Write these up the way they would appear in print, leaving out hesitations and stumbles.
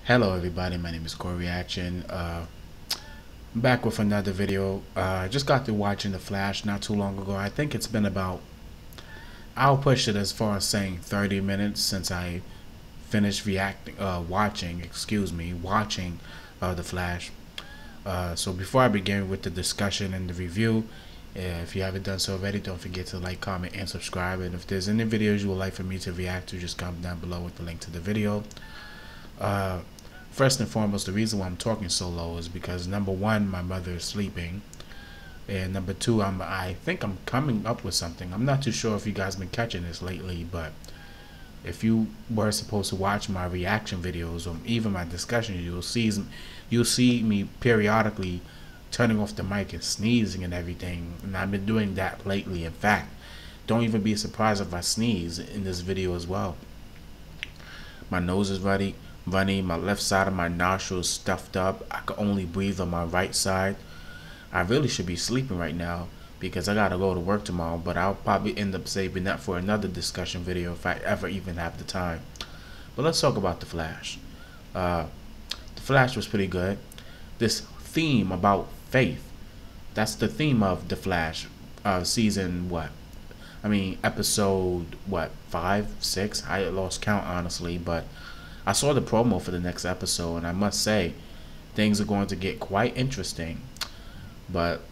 Hello everybody, my name is CoreyAction. I'm back with another video. I just got through watching The Flash not too long ago. I think it's been about, I'll push it as far as saying 30 minutes since I finished watching The Flash. So before I begin with the discussion and the review, if you haven't done so already, don't forget to like, comment, and subscribe. And if there's any videos you would like for me to react to, just comment down below with the link to the video. First and foremost, the reason why I'm talking so low is because number one, my mother is sleeping, and number two, I think I'm coming up with something. I'm not too sure if you guys been catching this lately, but if you were supposed to watch my reaction videos or even my discussion, you'll see me periodically turning off the mic and sneezing and everything, and I've been doing that lately. In fact, don't even be surprised if I sneeze in this video as well. My nose is runny, my left side of my nostrils stuffed up. I can only breathe on my right side. I really should be sleeping right now because I gotta go to work tomorrow, but I'll probably end up saving that for another discussion video if I ever even have the time. But let's talk about The Flash. The Flash was pretty good. This theme about faith, that's the theme of The Flash, season what? Episode what, 5, 6? I lost count honestly, but I saw the promo for the next episode, and I must say, things are going to get quite interesting. But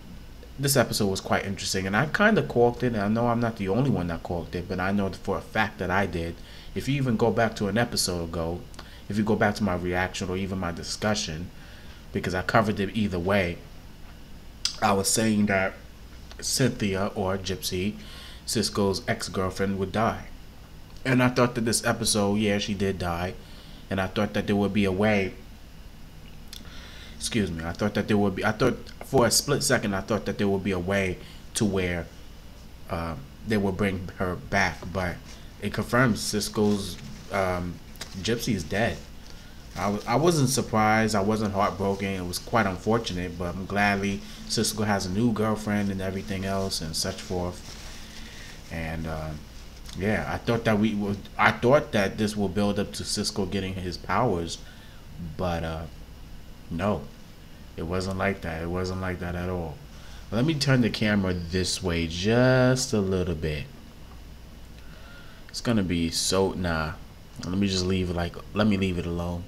this episode was quite interesting, and I kind of corked it. And I know I'm not the only one that corked it, but I know for a fact that I did. If you even go back to an episode ago, if you go back to my reaction or even my discussion, because I covered it either way, I was saying that Cynthia, or Gypsy, Cisco's ex-girlfriend, would die. And I thought that this episode, yeah, she did die. And I thought that there would be a way. I thought for a split second, I thought that there would be a way to where they would bring her back. But it confirms Cisco's Gypsy is dead. I wasn't surprised. I wasn't heartbroken. It was quite unfortunate, but I'm gladly Cisco has a new girlfriend and everything else and such forth. And yeah, I thought that this will build up to Cisco getting his powers, but no, it wasn't like that. It wasn't like that at all. Let me turn the camera this way just a little bit. It's gonna be so Let me just leave it let me leave it alone.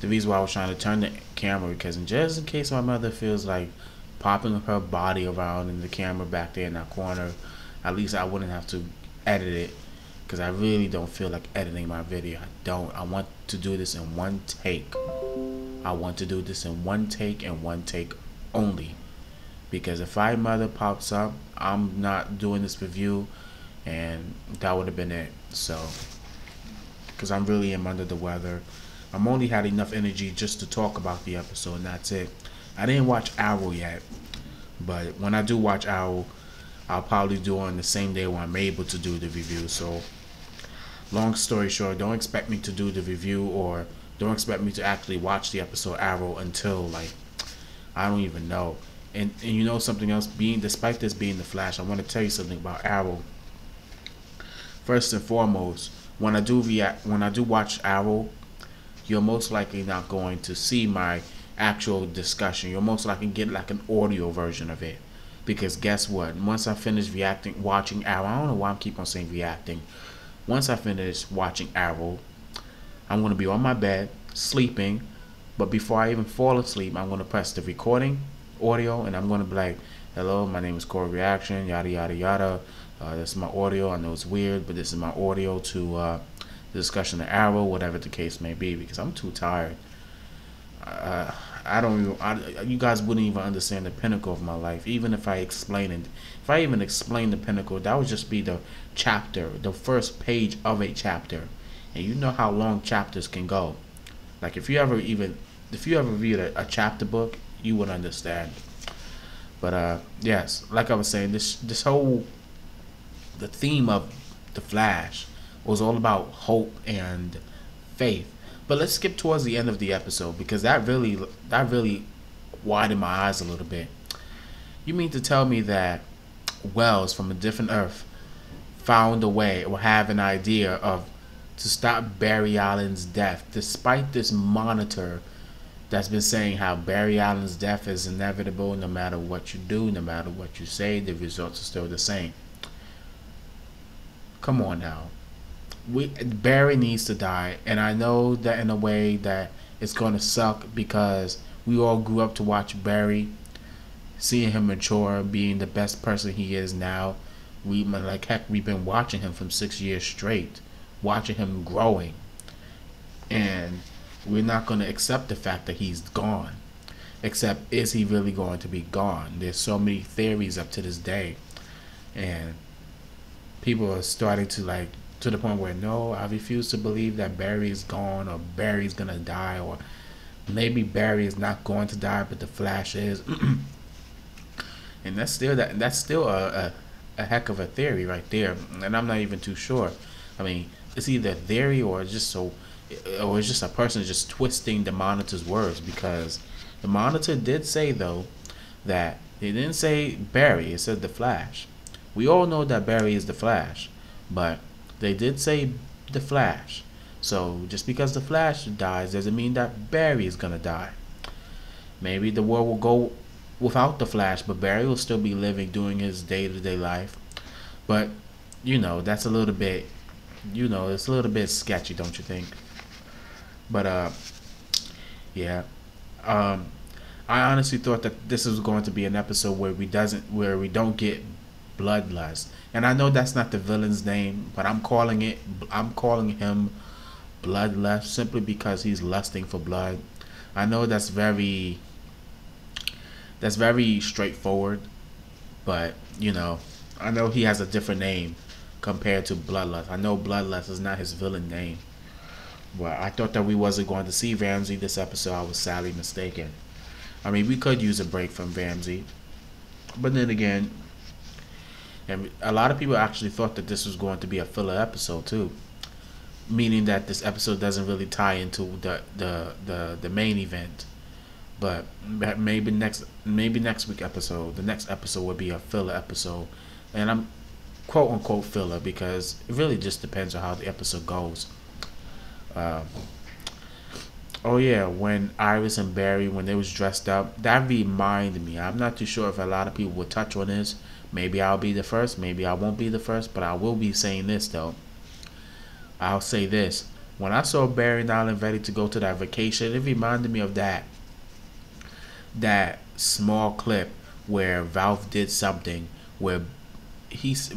The reason why I was trying to turn the camera because just in case my mother feels like popping her body around in the camera back there in that corner, at least I wouldn't have to edit it, because I really don't feel like editing my video. I want to do this in one take. I want to do this in one take and one take only, because if my mother pops up, I'm not doing this review, and that would have been it. So because I really am under the weather. I'm only had enough energy just to talk about the episode, and that's it. I didn't watch Arrow yet, but when I do watch Arrow, I'll probably do it on the same day when I'm able to do the review. So long story short, don't expect me to do the review, or don't expect me to actually watch the episode Arrow until, like, I don't even know. And you know something else, despite this being The Flash, I want to tell you something about Arrow. First and foremost, when I do watch Arrow, you're most likely not going to see my actual discussion. You'll most likely get like an audio version of it. Because guess what? Once I finish watching Arrow, I don't know why I keep on saying reacting. Once I finish watching Arrow, I'm going to be on my bed, sleeping. But before I even fall asleep, I'm going to press the recording audio, and I'm going to be like, hello, my name is CoreyAction, yada, yada, yada. This is my audio. I know it's weird, but this is my audio to the discussion of Arrow, whatever the case may be, because I'm too tired. You guys wouldn't even understand the pinnacle of my life, even if I explain it. If I even explain the pinnacle, that would just be the chapter, the first page of a chapter. And you know how long chapters can go. Like if you ever read a chapter book, you would understand. But yes, like I was saying, the theme of The Flash was all about hope and faith. But let's skip towards the end of the episode, because that really widened my eyes a little bit. You mean to tell me that Wells from a different Earth found a way, or have an idea of to stop Barry Allen's death, despite this monitor that's been saying how Barry Allen's death is inevitable. No matter what you do, no matter what you say, the results are still the same. Come on now. Barry needs to die, and I know that in a way that it's gonna suck because we all grew up to watch Barry, seeing him mature, being the best person he is now. We've been watching him from 6 years straight, watching him growing, and we're not gonna accept the fact that he's gone. Except, is he really going to be gone? There's so many theories up to this day, and people are starting to to the point where, no, I refuse to believe that Barry is gone, or Barry's gonna die, or maybe Barry is not going to die but the Flash is. And that's still a heck of a theory right there, and I'm not even too sure. I mean, it's either a theory or it's just a person just twisting the monitor's words, because the monitor did say, though, that they didn't say Barry, it said the Flash. We all know that Barry is the Flash, but they did say the Flash. So just because the Flash dies doesn't mean that Barry is gonna die. Maybe the world will go without the Flash, but Barry will still be living, doing his day-to-day life. But that's a little bit, it's a little bit sketchy, don't you think? But yeah. I honestly thought that this was going to be an episode where we don't get bloodlust. And I know that's not the villain's name, but I'm calling him Bloodlust simply because he's lusting for blood. I know that's very straightforward, but I know he has a different name compared to Bloodlust. I know Bloodlust is not his villain name. But I thought that we wasn't going to see Ramsey this episode. I was sadly mistaken. I mean, we could use a break from Ramsey, but then again, and a lot of people actually thought that this was going to be a filler episode too, meaning that this episode doesn't really tie into the main event. But maybe next week episode, the next episode would be a filler episode, and I'm quote unquote filler because it really just depends on how the episode goes. Oh yeah, when Iris and Barry, when they was dressed up, that reminded me. I'm not too sure if a lot of people will touch on this. Maybe I'll be the first, maybe I won't be the first, but I will be saying this though. I'll say this. When I saw Barry and Alan ready to go to that vacation, it reminded me of that small clip where Ralph did something where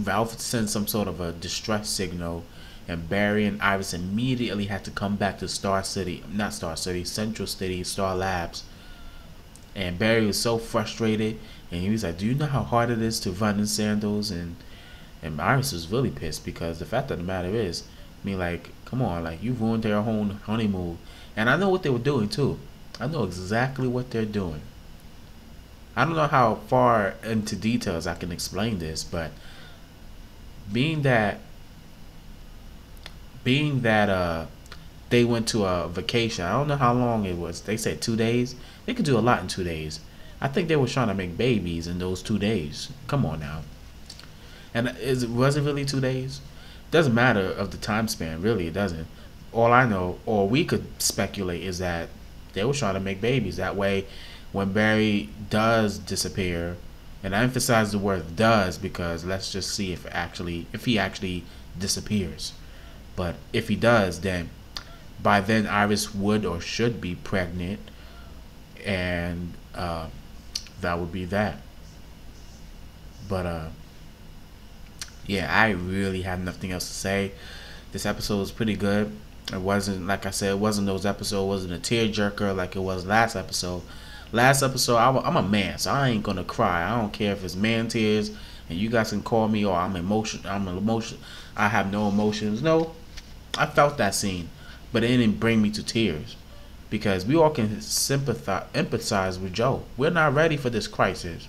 Ralph sent some sort of a distress signal, and Barry and Iris immediately had to come back to Central City, Star Labs. And Barry was so frustrated, and he was like, do you know how hard it is to run in sandals? And Iris was really pissed because the fact of the matter is, I mean, like, come on, like, you ruined their whole honeymoon. And I know what they were doing too. I know exactly what they're doing. I don't know how far into details I can explain this, but being that they went to a vacation, I don't know how long it was. They said 2 days. They could do a lot in 2 days. I think they were trying to make babies in those 2 days. Come on now. And was it really 2 days? Doesn't matter of the time span, really. It doesn't. All I know, or we could speculate, is that they were trying to make babies. That way, when Barry does disappear, and I emphasize the word "does" because let's just see if he actually disappears. But if he does, then by then Iris would or should be pregnant, and that would be that. But yeah, I really have nothing else to say. This episode was pretty good. It wasn't, like I said, it wasn't those episodes. It wasn't a tearjerker like it was last episode. Last episode, I'm a man, so I ain't gonna cry. I don't care if it's man tears, and you guys can call me, or I'm emotion. I have no emotions. No, I felt that scene, but it didn't bring me to tears, because we all can empathize with Joe. We're not ready for this crisis.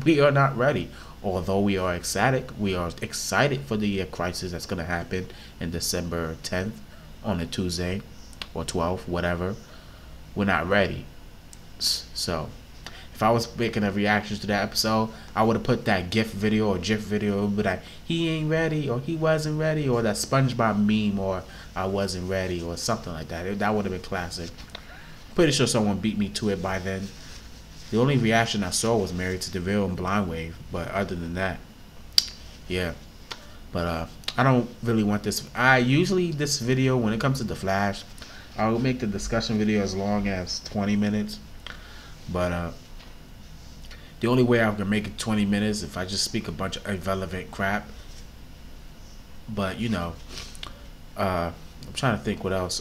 We are not ready. Although we are excited for the crisis that's gonna happen in December 10th on a Tuesday or 12th, whatever. We're not ready. So, if if I was making a reaction to that episode, I would have put that GIF video or GIF video. It would be like, he ain't ready, or he wasn't ready, or that SpongeBob meme, or I wasn't ready, or something like that. That would have been classic. Pretty sure someone beat me to it by then. The only reaction I saw was Married to the Real and Blind Wave, but other than that, yeah. But I don't really want this. I usually, this video, when it comes to the Flash, I'll make the discussion video as long as 20 minutes. But the only way I can make it 20 minutes if I just speak a bunch of irrelevant crap. But you know, I'm trying to think what else.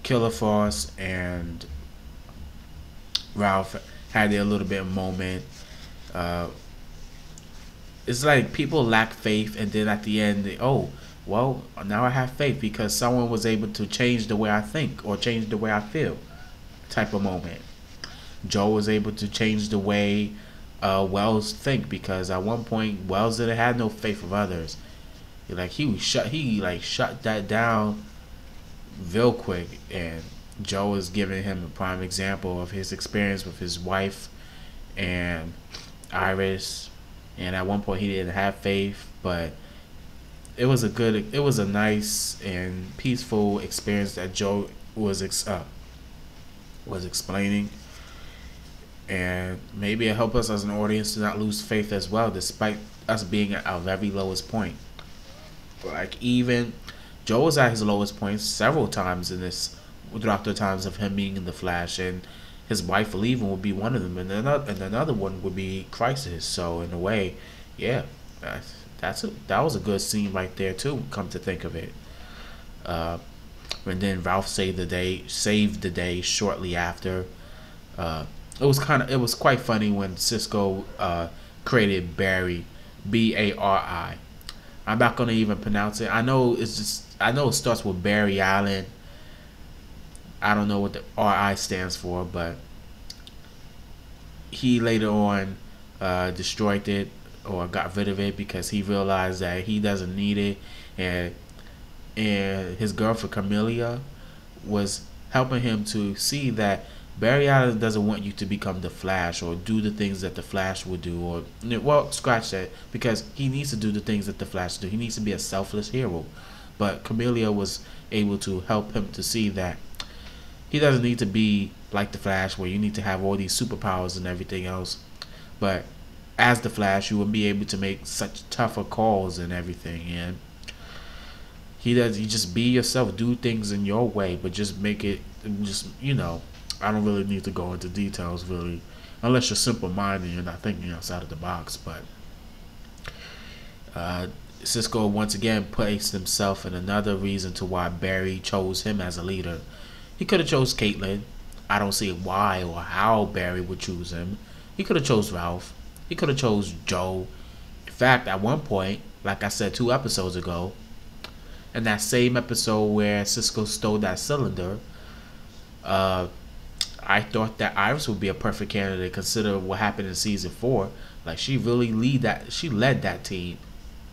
Killer Frost and Ralph had their little bit of moment. It's like people lack faith, and then at the end, oh, well, now I have faith because someone was able to change the way I think or change the way I feel, type of moment. Joe was able to change the way Wells think, because at one point Wells didn't have no faith of others. He shut that down real quick, and Joe is giving him a prime example of his experience with his wife and Iris. And at one point he didn't have faith, but it was a nice and peaceful experience that Joe was explaining. And maybe it helped us as an audience to not lose faith as well, despite us being at our very lowest point. Like, even Joe was at his lowest point several times in this, throughout the times of him being in the Flash, and his wife leaving would be one of them, and another one would be Crisis. So in a way, yeah, that was a good scene right there too. Come to think of it, and then Ralph saved the day shortly after. It was quite funny when Cisco created Barry, Bari. I'm not gonna even pronounce it. I know it starts with Barry Allen. I don't know what the RI stands for, but he later on destroyed it or got rid of it because he realized that he doesn't need it, and his girlfriend Camellia was helping him to see that Barry Allen doesn't want you to become the Flash or do the things that the Flash would do, or, well, scratch that, because he needs to do the things that the Flash do. He needs to be a selfless hero. But Camellia was able to help him to see that he doesn't need to be like the Flash, where you need to have all these superpowers and everything else. But as the Flash, you will be able to make such tougher calls and everything. And you just be yourself, do things in your way, but just make it, I don't really need to go into details, really, unless you're simple-minded and you're not thinking outside of the box. But Cisco once again placed himself in another reason to why Barry chose him as a leader. He could have chose Caitlin. I don't see why or how Barry would choose him. He could have chose Ralph. He could have chose Joe. In fact, at one point, like I said 2 episodes ago, in that same episode where Cisco stole that cylinder, I thought that Iris would be a perfect candidate, considering what happened in season 4. Like, she really led that team.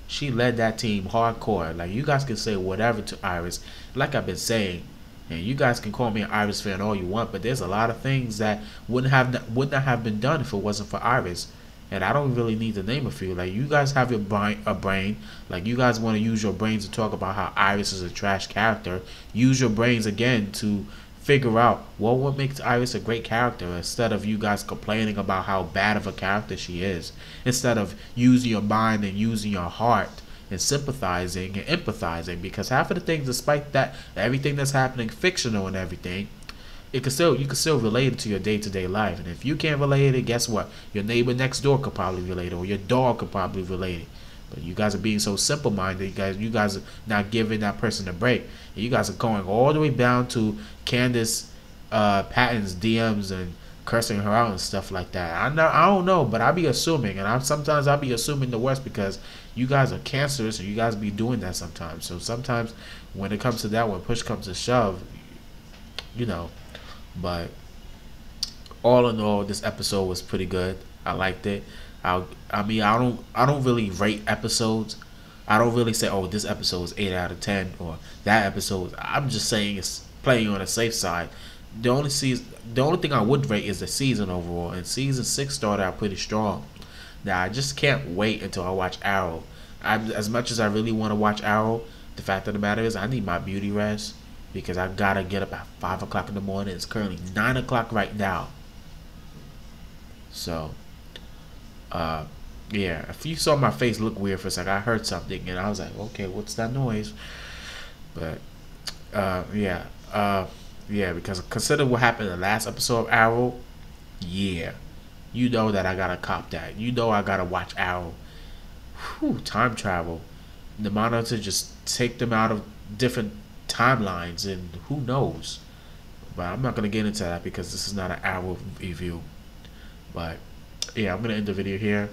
She led that team hardcore. Like, you guys can say whatever to Iris. Like I've been saying, and you guys can call me an Iris fan all you want, but there's a lot of things that would not have been done if it wasn't for Iris. And I don't really need to name a few. Like, you guys have a brain. Like, you guys want to use your brains to talk about how Iris is a trash character. Use your brains again to figure out, well, what makes Iris a great character, instead of you guys complaining about how bad of a character she is. Instead of using your mind and using your heart and sympathizing and empathizing, because half of the things, despite that everything that's happening fictional and everything, you can still relate it to your day-to-day life. And if you can't relate it, guess what? Your neighbor next door could probably relate it, or your dog could probably relate it. But you guys are being so simple-minded. You guys are not giving that person a break. And you guys are going all the way down to Candace Patton's DMs and cursing her out and stuff like that. I don't know, but I be assuming, and sometimes I be assuming the worst, because you guys are cancerous and you guys be doing that sometimes. So sometimes when it comes to that, when push comes to shove, But all in all, this episode was pretty good. I liked it. I don't really rate episodes. I don't really say, oh, this episode is 8 out of 10 or that episode. I'm just saying it's playing on the safe side. The only thing I would rate is the season overall, and season 6 started out pretty strong. Now I just can't wait until I watch Arrow. As much as I really want to watch Arrow, the fact of the matter is I need my beauty rest because I gotta get up at 5 o'clock in the morning. It's currently 9 o'clock right now. So, yeah. If you saw my face look weird for a second, I heard something and I was like, okay, what's that noise? But, yeah. Yeah, because consider what happened in the last episode of Arrow. Yeah, you know that I gotta cop that. You know I gotta watch Arrow. Whew, time travel. The monitor just take them out of different timelines, and who knows. But I'm not gonna get into that because this is not an Arrow review. But yeah, I'm gonna end the video here.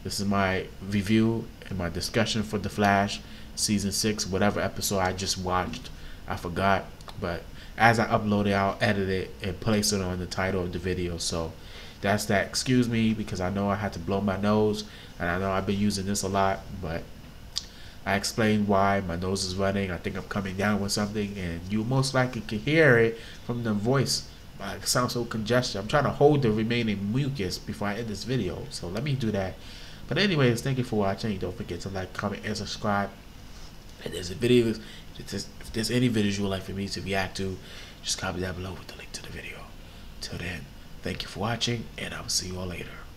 This is my review and my discussion for The Flash season 6, whatever episode I just watched. I forgot, but as I upload it, I'll edit it and place it on the title of the video. So that's that. Excuse me because I know I had to blow my nose, and I know I've been using this a lot, but I explained why my nose is running. I think I'm coming down with something, and you most likely can hear it from the voice. It sounds so congested. I'm trying to hold the remaining mucus before I end this video, so let me do that. But anyways, thank you for watching. Don't forget to like, comment, and subscribe. And there's a video. If there's any videos you would like for me to react to, just comment down below with the link to the video. Till then, thank you for watching, and I will see you all later.